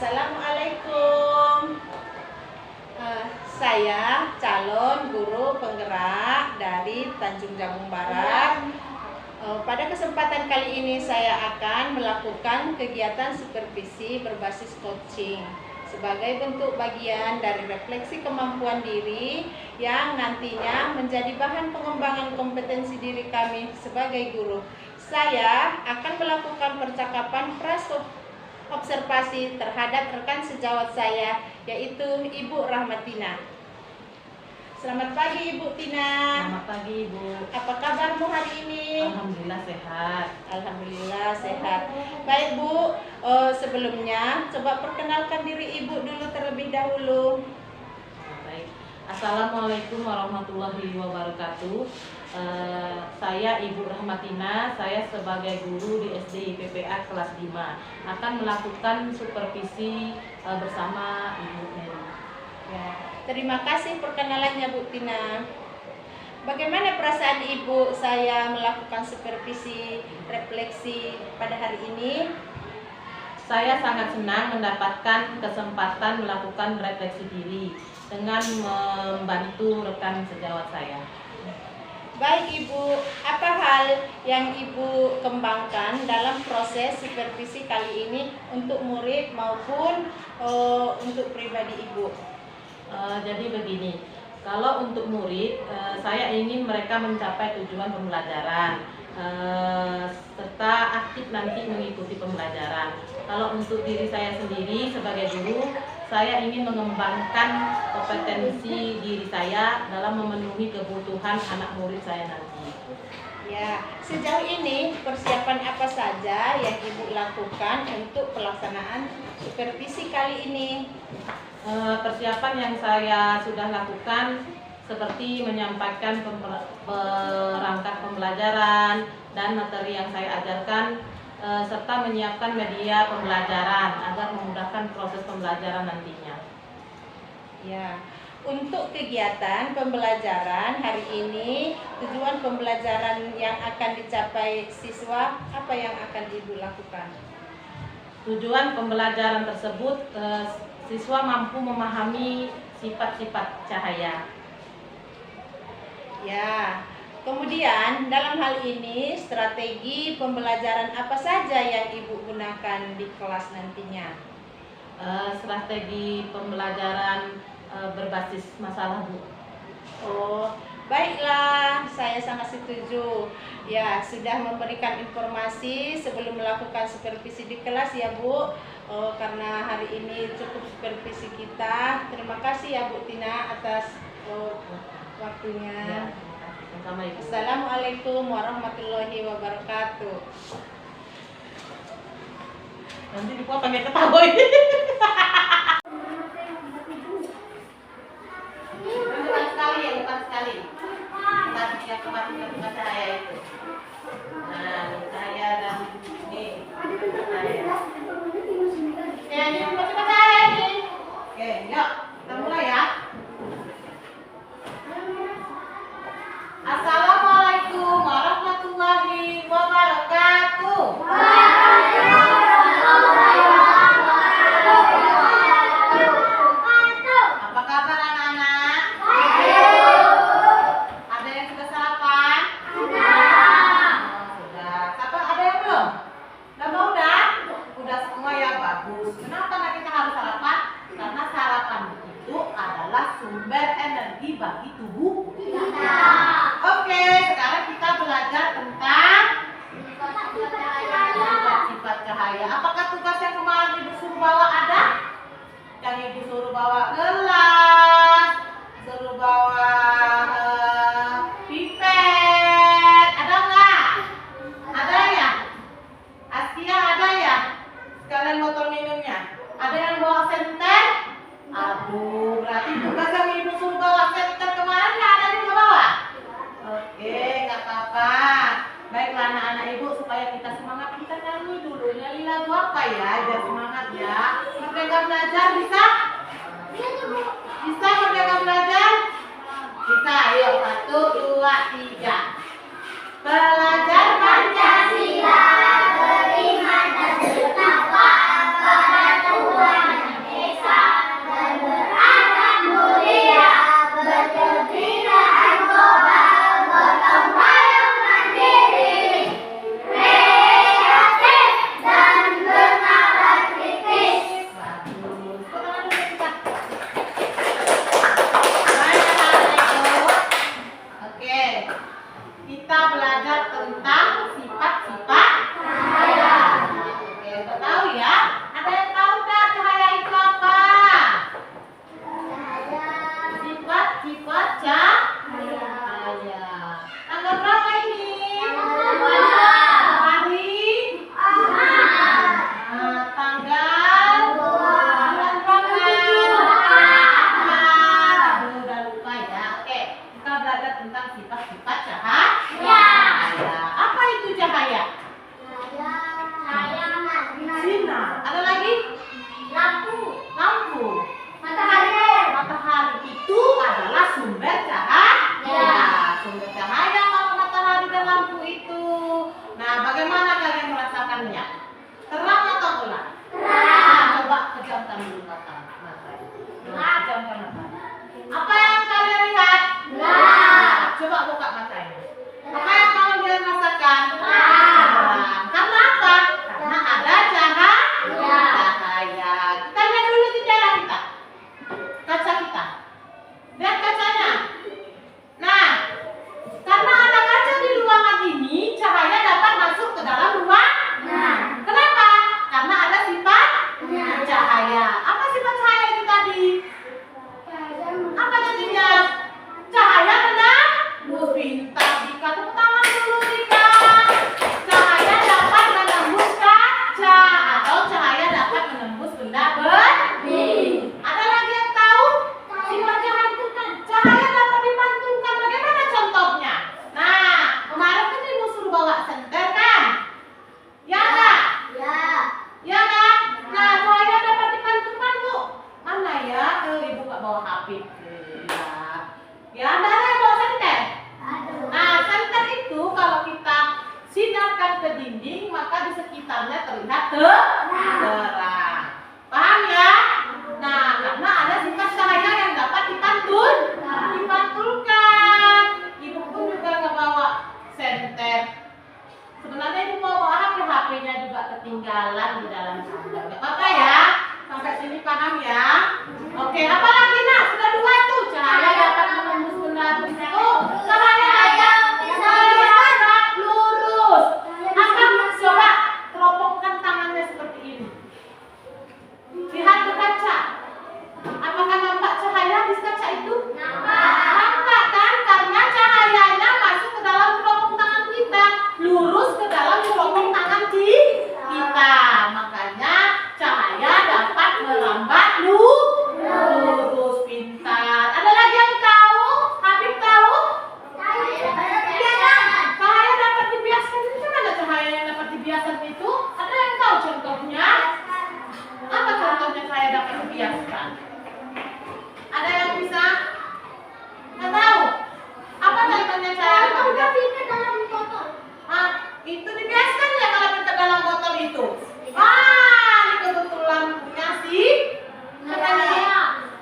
Assalamualaikum. Saya calon guru penggerak dari Tanjung Jabung Barat. Pada kesempatan kali ini saya akan melakukan kegiatan supervisi berbasis coaching sebagai bentuk bagian dari refleksi kemampuan diri yang nantinya menjadi bahan pengembangan kompetensi diri kami sebagai guru. Saya akan melakukan percakapan observasi terhadap rekan sejawat saya, yaitu Ibu Rahmatina. Selamat pagi Ibu Tina. Selamat pagi Ibu. Apa kabarmu hari ini? Alhamdulillah sehat. Alhamdulillah sehat. Baik Bu, sebelumnya coba perkenalkan diri Ibu dulu terlebih dahulu. Baik. Assalamualaikum warahmatullahi wabarakatuh. Saya Ibu Rahmatina, saya sebagai guru di SD IPPA kelas 5 akan melakukan supervisi bersama Ibu Mary. Ya, terima kasih perkenalannya Bu Tina. Bagaimana perasaan Ibu saya melakukan supervisi refleksi pada hari ini? Saya sangat senang mendapatkan kesempatan melakukan refleksi diri dengan membantu rekan sejawat saya. Baik Ibu, apa hal yang Ibu kembangkan dalam proses supervisi kali ini untuk murid maupun untuk pribadi Ibu? Jadi begini, kalau untuk murid, saya ingin mereka mencapai tujuan pembelajaran serta aktif nanti mengikuti pembelajaran. Kalau untuk diri saya sendiri sebagai guru, saya ingin mengembangkan kompetensi diri saya dalam memenuhi kebutuhan anak murid saya nanti. Ya, sejauh ini persiapan apa saja yang Ibu lakukan untuk pelaksanaan supervisi kali ini? Persiapan yang saya sudah lakukan seperti menyampaikan perangkat pembelajaran dan materi yang saya ajarkan, serta menyiapkan media pembelajaran agar memudahkan proses pembelajaran nantinya. Ya, untuk kegiatan pembelajaran hari ini, tujuan pembelajaran yang akan dicapai siswa, apa yang akan Ibu lakukan? Tujuan pembelajaran tersebut, siswa mampu memahami sifat-sifat cahaya. Ya, kemudian dalam hal ini strategi pembelajaran apa saja yang Ibu gunakan di kelas nantinya? Strategi pembelajaran berbasis masalah, Bu. Oh, baiklah, saya sangat setuju. Ya, sudah memberikan informasi sebelum melakukan supervisi di kelas ya Bu. Karena hari ini cukup supervisi kita. Terima kasih ya Bu Tina atas waktunya. Ya, sama Ibu. Assalamualaikum warahmatullahi wabarakatuh. Nanti dipotong ya ketawa ini. Bukan sekali ya, bukan sekali. Tadi yang tempat saya itu. Nah, saya dan ini saya. Ya, ini tempat saya ini. Oke, yuk kita mulai ya. Assalamualaikum warahmatullahi wabarakatuh. Apa kabar anak-anak? Ada yang sudah sarapan? Sudah. Siapa ada yang belum? Udah? Udah semua ya, bagus. Kenapa kita harus sarapan? Karena sarapan itu adalah sumber energi bagi tubuh kita. Oke, sekarang kita belajar tentang sifat cahaya. Apakah tugas yang kemarin Ibu suruh bawa ada? Yang Ibu suruh bawa gelas, suruh bawa pipet, ada nggak? Ada ya? Askia ada ya? Sekalian botol minumnya. Ada yang bawa senter? Aduh, berarti tugas yang Ibu suruh bawa senter kemarin nggak ada juga bawa? Oke, nggak apa-apa. Baiklah anak-anak Ibu, supaya kita semangat, kita nyanyi dulu. Nyanyi lagu apa ya, biar semangat ya. Merdeka belajar bisa? Bisa merdeka belajar? Bisa, ayo 1, 2, 3. Belajar Pancasila, beriman dan bertakwa kepada Tuhan Ada lagi? Lampu. Lampu. Matahari. Matahari itu adalah sumber cahaya. Ya. Sumber cahaya kalau matahari dan lampu itu. Nah, bagaimana kalian merasakannya? Terang atau gelap? Terang. Nah, coba pejamkan dulu mata. Pejamkan mata. Apa yang kalian lihat? Gelap. Coba buka matanya. Apa yang kalian rasakan? Terang. Terang. Karena apa? Karena ada cahaya. Ya. Cahaya. Kita lihat dulu jendela kita. Kaca kita. Lihat kacanya. Nah, karena ada kaca di ruangan ini, cahaya dapat masuk ke dalam ruangan. Kenapa? Karena ada sifat cahaya. Apa sifat cahaya itu tadi? Apa jadinya? Cahaya menembus. Pintar Dika, tepuk tangan dulu Dika. Cahaya dapat menembus kaca atau cahaya dapat menembus benda bening. Ada lagi yang tahu? Sifat cahaya itu kan cahaya dapat dipantulkan. Bagaimana contohnya? Nah, kemarin kan ibu suruh bawa senter kan? Ya enggak? Ya kan? Nah, cahaya dapat dipantulkan Bu. Mana ya? Ibu nggak bawa HP. Ya, ada yang bawa senter. Nah, senter itu kalau kita sinarkan ke dinding, maka di sekitarnya terlihat terang. Paham ya? Nah, karena ada sifat cahaya yang dapat dipantulkan. Ibu pun juga nggak bawa senter. Sebenarnya ibu mau bawa HP, HP-nya juga ketinggalan di dalam sandal. Gak apa-apa ya? Sampai sini paham ya? Oke, apa lagi nak? Sudah dua tuh. Cahaya dapat menembus benda itu. Cahaya dapat lurus. Akan coba teropongkan tangannya seperti ini. Lihat ke kaca. Apakah nampak cahaya di kaca itu? Nampak kan? Karena cahayanya masuk ke dalam teropong tangan kita, lurus ke dalam teropong tangan kita. Makanya cahaya dapat merambat lurus. Pintar. Ada lagi yang tahu? Habib tahu? Iya kan? Cahaya dapat dibiaskan itu gimana cahaya yang dapat dibiaskan itu? Ada yang tahu contohnya? Apa contohnya cahaya dapat dibiaskan? Ada yang bisa? Nggak tahu? Apa contohnya cahaya dapat dibiaskan? Itu dibiaskan ya kalau kita dalam botol itu. Ini kebetulan punya si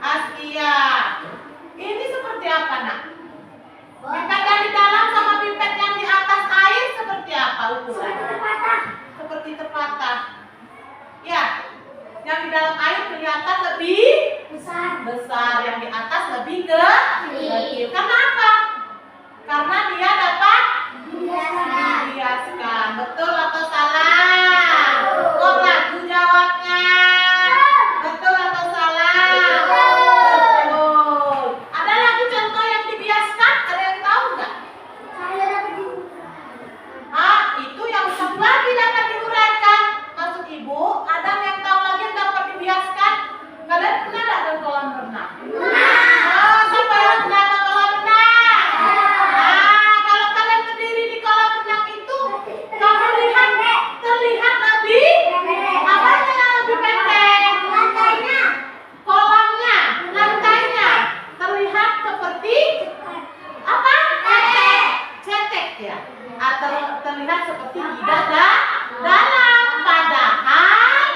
Askia. Ini seperti apa nak? Pipet yang di dalam sama pipet yang di atas air seperti apa ukurannya? Seperti terpatah. Ya, yang di dalam air kelihatan lebih besar, yang di atas lebih kecil. Karena apa? Karena dia dapat dibiaskan. Betul atau salah? Kok ragu jawabnya? Betul atau salah? Betul. Ada lagi contoh yang dibiaskan? Ada yang tahu nggak? Itu yang satu lagi dapat diuraikan. Maksud ibu, ada yang tahu lagi yang dapat dibiaskan? Kalian pernah nggak ke kolam renang? Siapa yang pernah ke kolam renang? Kalau kalian berdiri di kolam renang itu, kamu terlihat lebih apanya yang lebih pendek? Kolamnya, lantainya terlihat seperti apa? Cetek ya. Atau terlihat seperti tidak dalam, padahal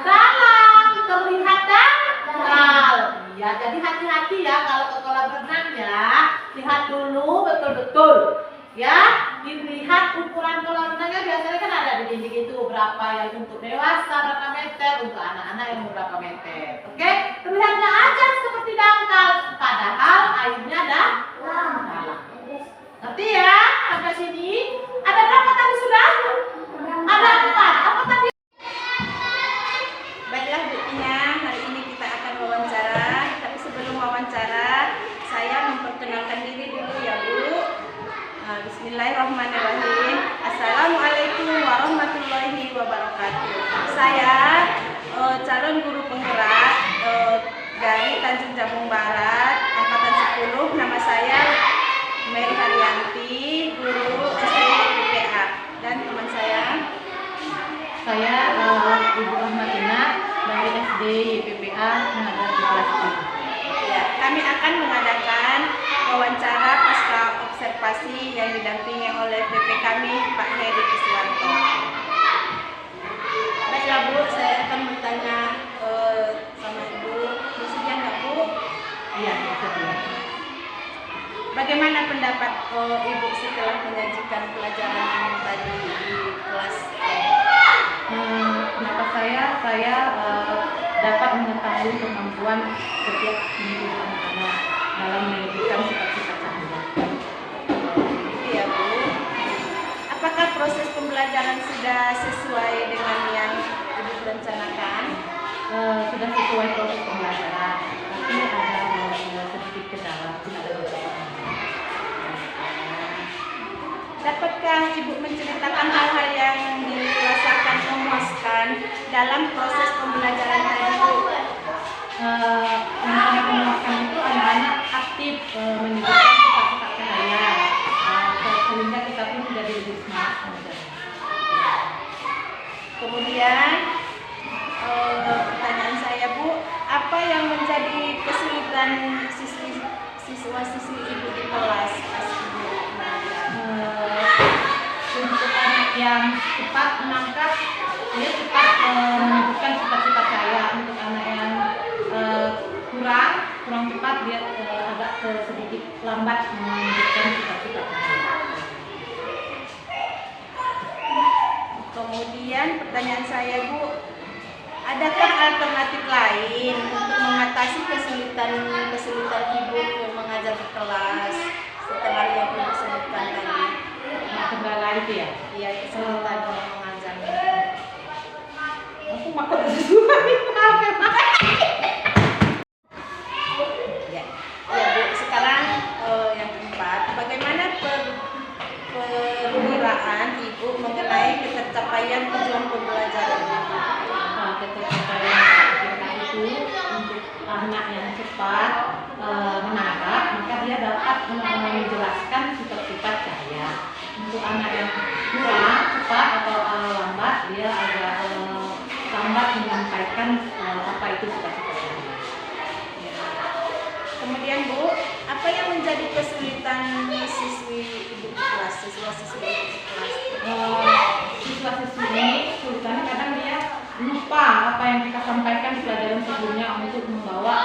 dalam terlihat dangkal. Ya, jadi hati-hati ya kalau ke kolam renang ya. Lihat dulu betul-betul. Ya, dilihat ukuran kolam renangnya biasanya kan ada di dinding itu berapa yang untuk dewasa berapa meter, untuk anak-anak yang berapa meter. Oke, terlihatnya aja seperti dangkal, padahal airnya dalam. Ngerti ya? Sampai sini. Ada berapa tadi sudah? Ada 4. Apa tadi? Baiklah buktinya, hari ini kita akan wawancara. Tapi sebelum wawancara, saya memperkenalkan diri dulu ya Bu. Bismillahirrahmanirrahim. Assalamualaikum warahmatullahi wabarakatuh. Saya calon guru penggerak dari Tanjung Jabung Barat, angkatan 10. Nama saya Mary Haryanti, guru SD PPA. Dan teman saya saya Ibu Ahmadina dari SD YPPA mengajar di kelas 3. Ya, kami akan mengadakan wawancara pasca observasi yang didampingi oleh PP kami, Pak Heri Iswanto. Baiklah Bu, saya akan bertanya sama Ibu. Bersedia nggak Bu? Iya, betul. Bagaimana pendapat Ibu setelah menyajikan pelajaran tadi di kelas? Pendapat saya dapat mengetahui kemampuan setiap individu anak-anak dalam mewujudkan sifat-sifat cahaya. Iya Bu. Apakah proses pembelajaran sudah sesuai dengan yang Ibu rencanakan? Sudah sesuai proses pembelajaran, tapi ada sedikit kendala, ada beberapa. Dapatkah Ibu menceritakan hal-hal yang dirasakan memuaskan dalam proses pembelajaran tadi Bu? Yang sangat memuaskan itu anak-anak aktif menunjukkan sifat-sifat cahaya, sehingga kita pun menjadi lebih semangat mengajar. Kemudian pertanyaan saya Bu, apa yang menjadi kesulitan siswa-siswi Ibu di kelas pas Ibu mengajar? Untuk anak yang cepat menangkap, dia cepat menunjukkan sifat-sifat cahaya. Untuk anak yang kurang cepat, dia agak sedikit lambat menunjukkan sifat-sifat cahaya. Kemudian pertanyaan saya Bu, adakah alternatif lain untuk mengatasi kesulitan Ibu mengajar di kelas setelah yang Ibu sebutkan tadi? Kendala itu ya. Iya, kesulitan mengajar. Aku makan sesuatu, kenapa? Ya, ya Bu. Sekarang yang keempat, bagaimana perwiraan Ibu mengenai ketercapaian tujuan pembelajaran Ibu? Ketercapaian itu untuk anak yang cepat menangkap, maka dia dapat menjelaskan sifat-sifat cahaya. Untuk anak yang kurang cepat atau lambat, dia agak lambat menyampaikan apa itu sifat-sifat cahaya. Ya. Kemudian Bu, apa yang menjadi kesulitan siswi Ibu di kelas, siswa-siswi Ibu di kelas? Siswa-siswi ini kesulitannya kadang dia lupa apa yang kita sampaikan di pelajaran sebelumnya untuk membawa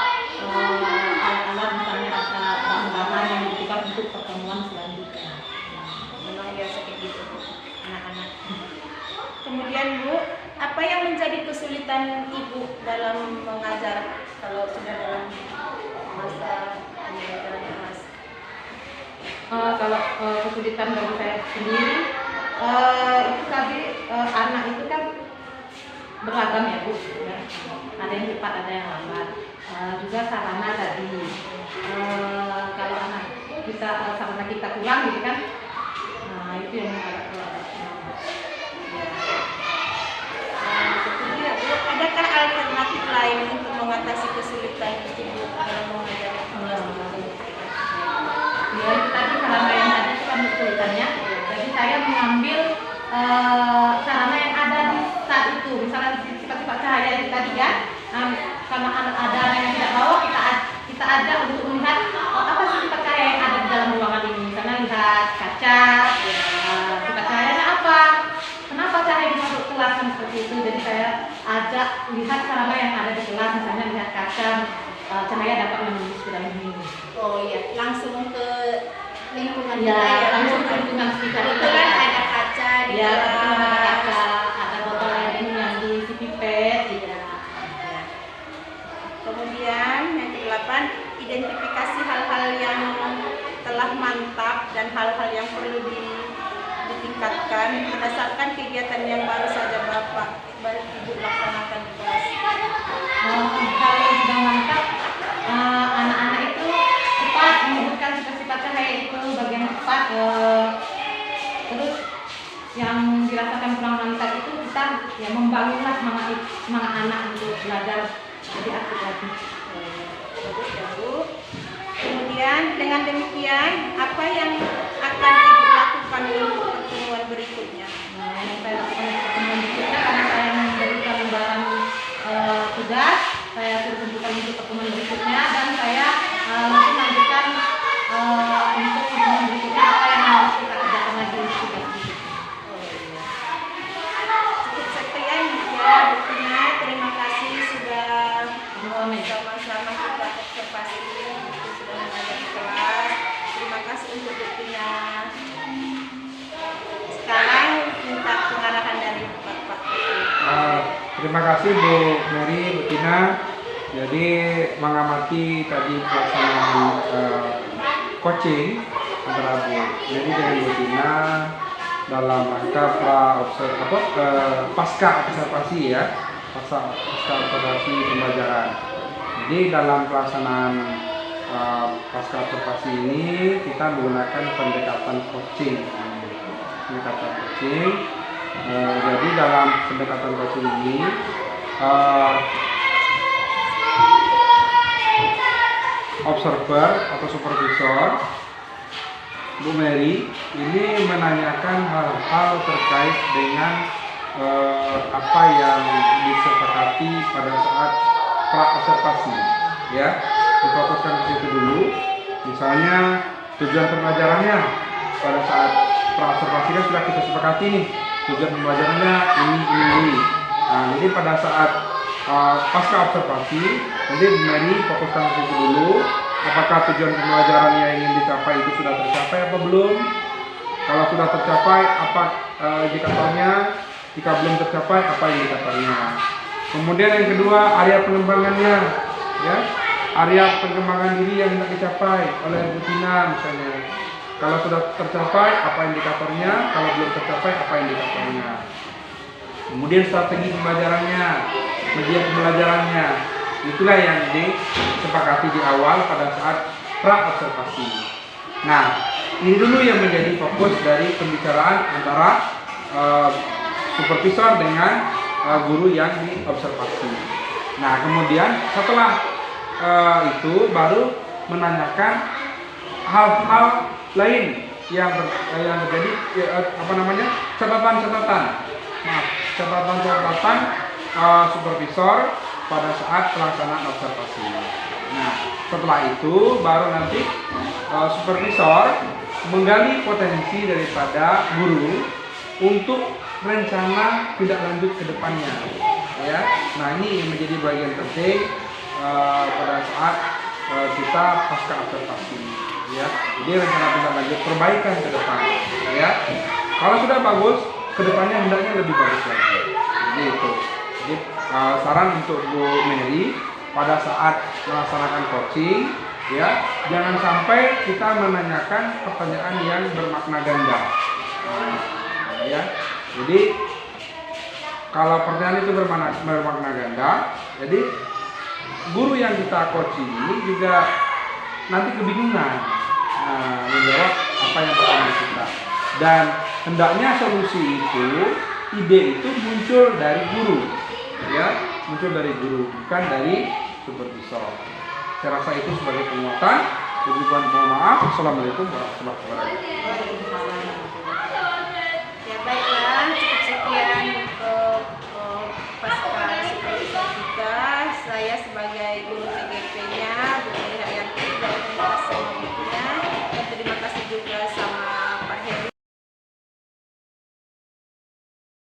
alat-alat, misalnya bahan-bahan yang dibutuhkan untuk pertemuan selanjutnya. Memang biasa kayak gitu Bu, anak-anak. Kemudian Bu, apa yang menjadi kesulitan Ibu dalam mengajar kalau sudah dalam masa pembelajaran kelas? Kalau kesulitan bagi saya sendiri, itu tadi anak itu kan beragam ya Bu, ya. Ada yang cepat, ada yang lambat. Juga sarana tadi, kalau anak kita sarana kita kurang gitu kan, itu yang agak Kedua Bu, adakah alternatif lain untuk mengatasi kesulitan Ibu dalam mengajar di kelas? ya itu tadi sarana yang tadi itu kan kesulitannya. Jadi saya mengambil sarana yang ada di saat itu, misalnya sifat-sifat cahaya itu tadi ya. Karena ada anak yang tidak bawa, kita ajak untuk melihat apa sih sifat cahaya yang ada di dalam ruangan ini. Misalnya lihat kaca, sifat cahayanya apa, kenapa cahaya dimasuk kelas kan seperti itu. Jadi saya ajak lihat sarana yang ada di kelas, misalnya lihat kaca, cahaya dapat menembus ke dalam ini. Oh iya, langsung ke lingkungan Ya, kita ya. langsung ke lingkungan sekitar kita. Kebetulan ada kaca di Ya, kelas. ada botol air minum yang diisi pipet. Ya. Kemudian yang ke-8, identifikasi hal-hal yang telah mantap dan hal-hal yang perlu ditingkatkan berdasarkan kegiatan yang baru saja baru Ibu laksanakan di kelas. Kalau yang sudah mantap, anak-anak itu cepat menyebutkan sifat-sifat cahaya itu bagian cepat. Terus yang dirasakan kurang mantap itu kita ya membangunlah semangat anak untuk belajar jadi aktif lagi. Bagus ya Bu. Kemudian dengan demikian apa yang akan Ibu lakukan untuk pertemuan berikutnya? Yang saya lakukan pertemuan berikutnya karena saya tugas. Saya tentukan untuk pertemuan berikutnya dan saya nanti lanjutkan untuk pertemuan berikutnya apa yang harus kita kerjakan lagi untuk tugas berikutnya. Cukup sekian ya Bu Tina, terima kasih sudah sama-sama kita observasi, sudah mengajar di kelas. Terima kasih untuk Bu Tina. Sekarang minta pengarahan dari Pak. Terima kasih Bu Mary, Bu Tina. Jadi mengamati tadi pelaksanaan coaching antara Bu Mary dengan Bu Tina dalam rangka pasca observasi ya, pasca observasi pembelajaran. Jadi dalam pelaksanaan pasca observasi ini kita menggunakan pendekatan coaching. Jadi dalam pendekatan coaching ini observer atau supervisor Bu Mary ini menanyakan hal-hal terkait dengan apa yang disepakati pada saat pra observasi, ya, difokuskan ke situ dulu. Misalnya tujuan pembelajarannya pada saat pra observasi kan sudah kita sepakati nih, tujuan pembelajarannya ini. Nah, jadi pada saat pasca observasi nanti Bu Mary fokuskan ke situ dulu. Apakah tujuan pembelajaran yang ingin dicapai itu sudah tercapai apa belum? Kalau sudah tercapai, apa indikatornya? Jika belum tercapai, apa indikatornya? Kemudian yang kedua, area pengembangannya, ya, area pengembangan diri yang hendak dicapai oleh Bu Tina misalnya. Kalau sudah tercapai, apa indikatornya? Kalau belum tercapai, apa indikatornya? Kemudian strategi pembelajarannya, media pembelajarannya. Itulah yang disepakati di awal pada saat pra observasi. Nah, ini dulu yang menjadi fokus dari pembicaraan antara supervisor dengan guru yang diobservasi. Nah, kemudian setelah itu baru menanyakan hal-hal lain yang terjadi, catatan supervisor pada saat pelaksanaan observasi. Nah, setelah itu baru nanti supervisor menggali potensi daripada guru untuk rencana tindak lanjut ke depannya, ya. Nah, ini yang menjadi bagian penting pada saat kita pasca observasi, ya. Jadi rencana tindak lanjut perbaikan ke depan, ya. Kalau sudah bagus, ke depannya hendaknya lebih bagus lagi. Gitu. Jadi saran untuk Bu Mary pada saat melaksanakan coaching, ya, jangan sampai kita menanyakan pertanyaan yang bermakna ganda, ya. Jadi kalau pertanyaan itu bermakna ganda, jadi guru yang kita coaching ini juga nanti kebingungan menjawab apa yang pertanyaan kita. Dan hendaknya solusi itu, ide itu muncul dari guru, ya, muncul dari guru, bukan dari supervisor. Saya rasa itu sebagai penguatan. Mohon maaf. Assalamualaikum warahmatullahi wabarakatuh.